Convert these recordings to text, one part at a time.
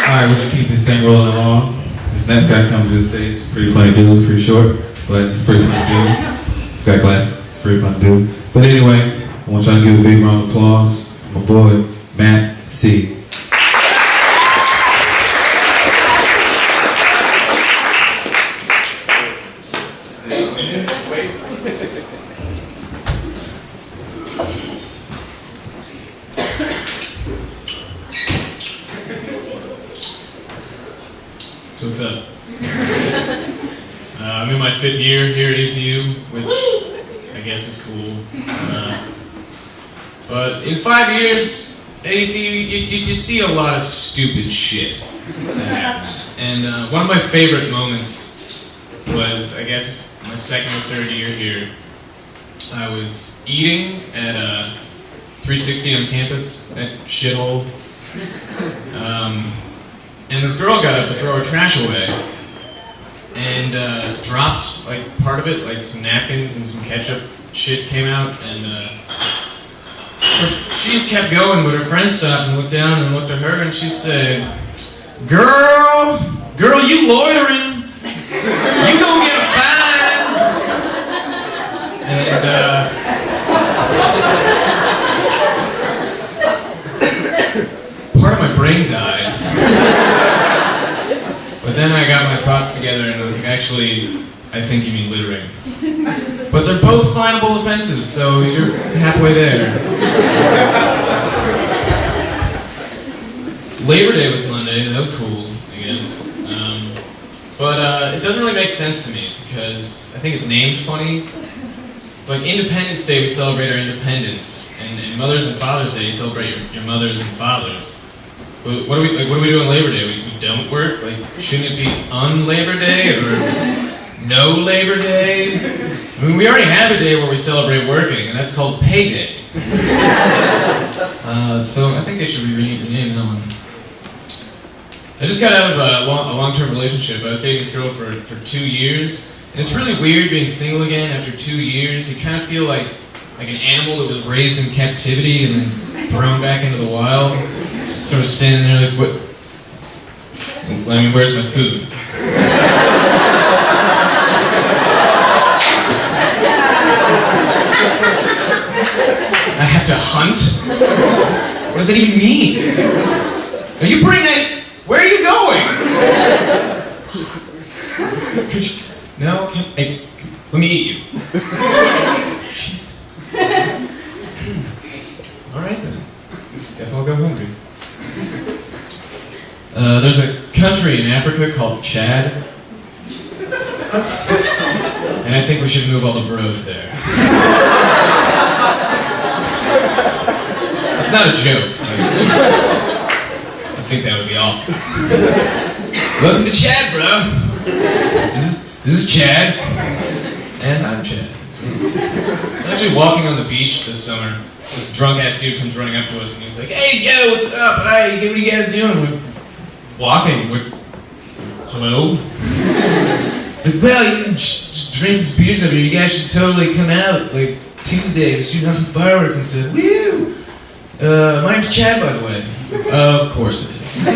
Alright, we're gonna keep this thing rolling along. This next guy comes to the stage. He's a pretty funny dude. He's pretty short, but he's a pretty funny dude. He's got glasses. Pretty funny dude. But anyway, I want y'all to give a big round of applause for my boy, Matt C. So what's up? I'm in my 5th year here at ECU, which I guess is cool. But in 5 years at ECU, you see a lot of stupid shit that happens. And one of my favorite moments was, I guess, my 2nd or 3rd year here. I was eating at 360 on campus, that shithole. And this girl got up to throw her trash away and dropped like part of it, like some napkins and some ketchup shit came out, and she just kept going, but her friend stopped and looked down and looked at her and she said, Girl, you loitering. You gonna get a fine. And part of my brain died. But then I got my thoughts together and I was like, actually, I think you mean littering. But they're both finable offenses, so you're halfway there. Labor Day was Monday, that was cool, I guess. But it doesn't really make sense to me, because I think it's named funny. It's like Independence Day, we celebrate our independence, and Mother's and Father's Day, you celebrate your mothers and fathers. But what do we do on Labor Day? We don't work? Like, shouldn't it be on Labor Day or no Labor Day? I mean, we already have a day where we celebrate working, and that's called Pay Day. So I think they should rename that one. I just got out of a long-term relationship. I was dating this girl for 2 years, and it's really weird being single again after 2 years. You kind of feel like an animal that was raised in captivity and then thrown back into the wild. Just sort of standing there like, what? I mean, where's my food? I have to hunt? What does that even mean? Now you bring that... Where are you going? Could you... No? Hey, let me eat you. Shit. Alright then. Guess I'll go hungry. There's a country in Africa called Chad. And I think we should move all the bros there. That's not a joke. I think that would be awesome. Welcome to Chad, bro. This is Chad. And I'm Chad. I'm actually walking on the beach this summer. This drunk-ass dude comes running up to us and he's like, Hey, yo, what's up? Hi, what are you guys doing? We're walking. Hello? He's like, well, you can just drink this beer over here. You guys should totally come out, like, Tuesday. We're shooting off some fireworks and stuff. Woo! My name's Chad, by the way. He's like, of course it is.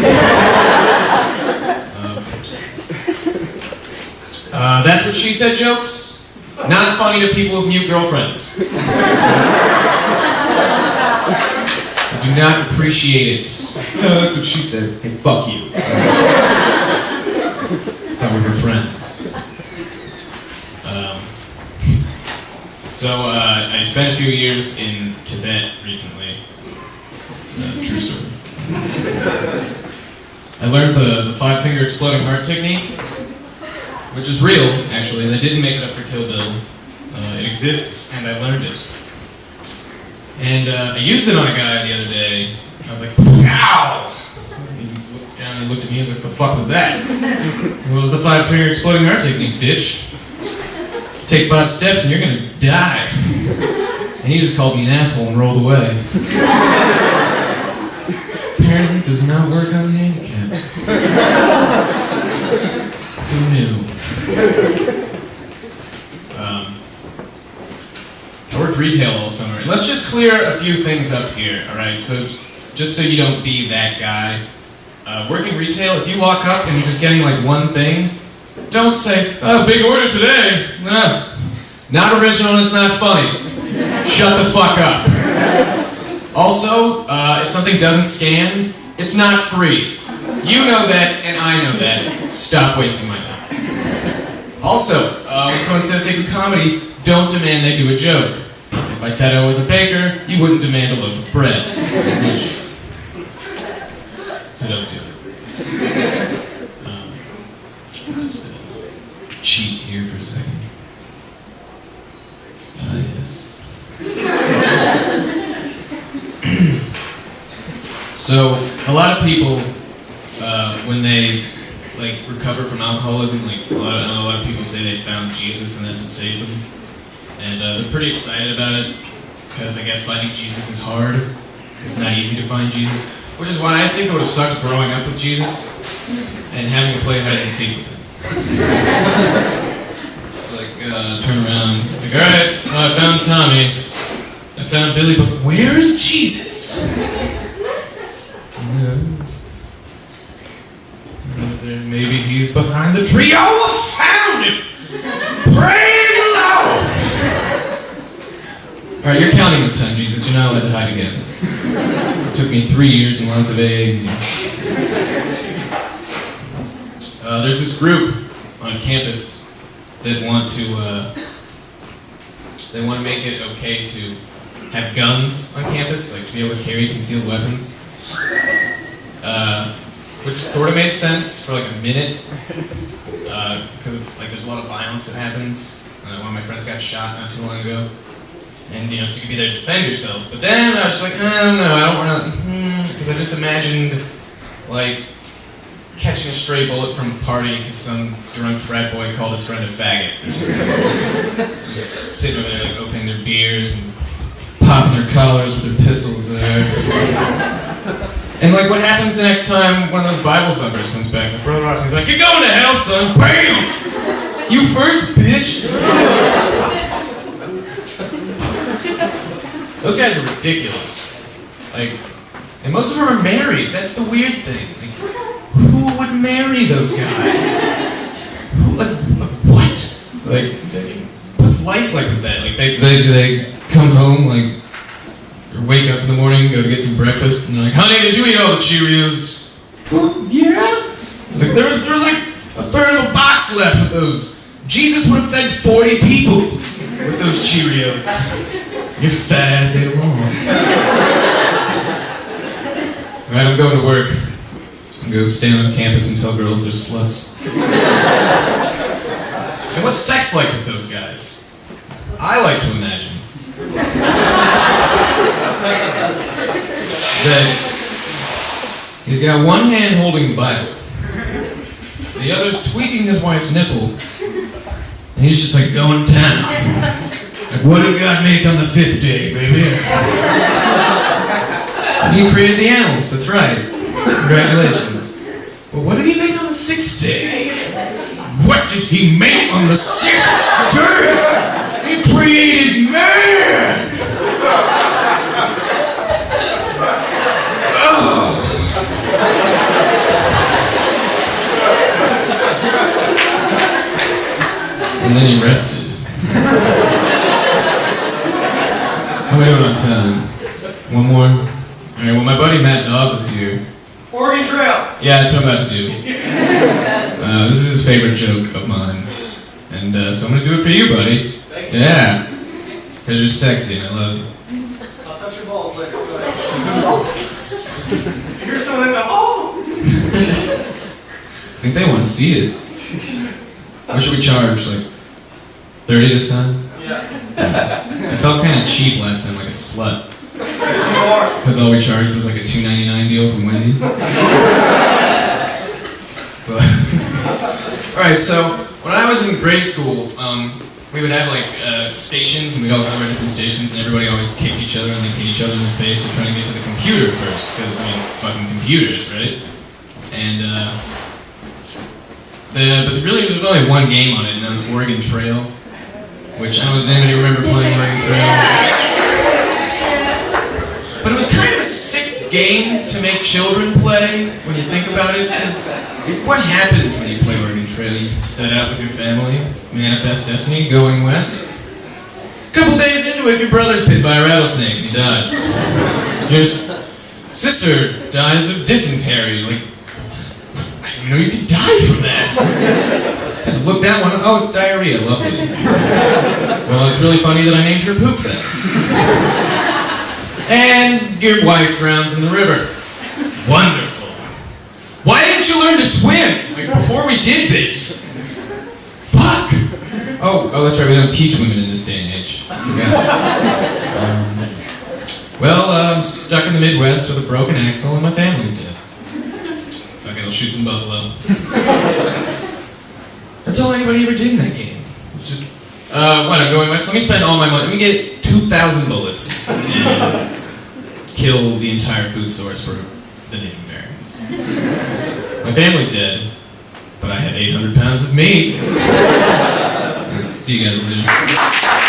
Of course it is. That's what she said jokes. Not funny to people with mute girlfriends. I do not appreciate it. No, that's what she said. Hey, fuck you. I thought we were friends. So, I spent a few years in Tibet recently. It's a true story. I learned the 5-finger exploding heart technique, which is real, actually. They didn't make it up for Kill Bill. It exists, and I learned it. And I used it on a guy the other day. I was like, pow! He looked down and looked at me and was like, the fuck was that? It was the 5-finger exploding heart technique, bitch. Take 5 steps and you're gonna die. And he just called me an asshole and rolled away. Apparently it does not work on the handicapped. Who knew? I worked retail all summer. And let's just clear a few things up here, alright? So, just so you don't be that guy. working retail, if you walk up and you're just getting like one thing, don't say, "Oh, big order today." No. Not original and it's not funny. Shut the fuck up. Also, if something doesn't scan, it's not free. You know that, and I know that. Stop wasting my time. Also, when someone says they do comedy, don't demand they do a joke. If I said I was a baker, you wouldn't demand a loaf of bread, would you? So don't do it. Let's cheat here for a second. Ah, yes. So, a lot of people, when they like recover from alcoholism, like a lot of people say they found Jesus and that's what saved them, and they're pretty excited about it because I guess finding Jesus is hard. It's not easy to find Jesus, which is why I think it would have sucked growing up with Jesus and having to play hide and seek with him. It's like turn around, like, all right, I found Tommy, I found Billy, but where's Jesus? Then maybe he's behind the tree. Oh, found him! Praise the Lord! Alright, you're counting this time, Jesus. You're not allowed to hide again. It took me 3 years and lots of AA. There's this group on campus that want to make it okay to have guns on campus, like to be able to carry concealed weapons. Which sort of made sense for like a minute, because like there's a lot of violence that happens. One of my friends got shot not too long ago, and so you could be there to defend yourself. But then I was just like, no, I don't want to, because I just imagined like catching a stray bullet from a party because some drunk frat boy called his friend a faggot. Or something. Just sitting over there like opening their beers and popping their collars with their pistols there. And like, what happens the next time one of those Bible thumpers comes back? My brother walks, he's like, "You're going to hell, son!" Bam! You first, bitch! Those guys are ridiculous. Like, and most of them are married. That's the weird thing. Like, who would marry those guys? Who, like, what? Like, what's life like with that? Like, they come home, like, or wake up in the morning, go to get some breakfast, and they're like, "Honey, did you eat all the Cheerios?" "Well, yeah." It's like, there was like a third of a box left with those. Jesus would have fed 40 people with those Cheerios. Your fat ass ate them all. Alright, I'm going to work. I'm going to go stand on campus and tell girls they're sluts. And what's sex like with those guys? I like to imagine that he's got one hand holding the Bible, the other's tweaking his wife's nipple, and he's just like going to town. Like, what did God make on the 5th day, baby? He created the animals, that's right. Congratulations. Well, what did he make on the 6th day? What did he make on the 6th day? He created man! Oh. And then he rested. How am I doing on time? One more? Alright, well my buddy Matt Dawes is here. Oregon Trail! Yeah, that's what I'm about to do. This is his favorite joke of mine. And so I'm gonna do it for you, buddy. Thank you. Yeah. Because you're sexy and I love you. I'll touch your balls later. Go ahead. Nice. If you hear someone go, "Oh!" I think they want to see it. What should we charge? Like 30 this time? Yeah. I felt kind of cheap last time, like a slut. Says you are. Because all we charged was like a $2.99 deal from Wendy's. But alright, so when I was in grade school, we would have like stations, and we'd all go to different stations, and everybody always kicked each other and then hit each other in the face to try to get to the computer first, because I mean, fucking computers, right? And but really there was only one game on it, and that was Oregon Trail, which I don't know if anybody remember playing Oregon Trail. But it was kind of a sick game to make children play when you think about it. Because what happens when you play Oregon Trail? You set out with your family, manifest destiny, going west. A couple days into it, your brother's bit by a rattlesnake and he dies. Your sister dies of dysentery. Like, I didn't know you could die from that. I had to look that one. Oh, it's diarrhea. Lovely. Well, it's really funny that I named her Poop then. And your wife drowns in the river. Wonderful. Why didn't you learn to swim? Like, before we did this. Fuck. Oh, that's right. We don't teach women in this day and age. I'm stuck in the Midwest with a broken axle and my family's dead. Fucking, I'll shoot some buffalo. That's all anybody ever did in that game. It's just, what, I'm going west? Let me spend all my money. Let me get 2,000 bullets and kill the entire food source for the Native Americans. My family's dead, but I have 800 pounds of meat. See you guys later.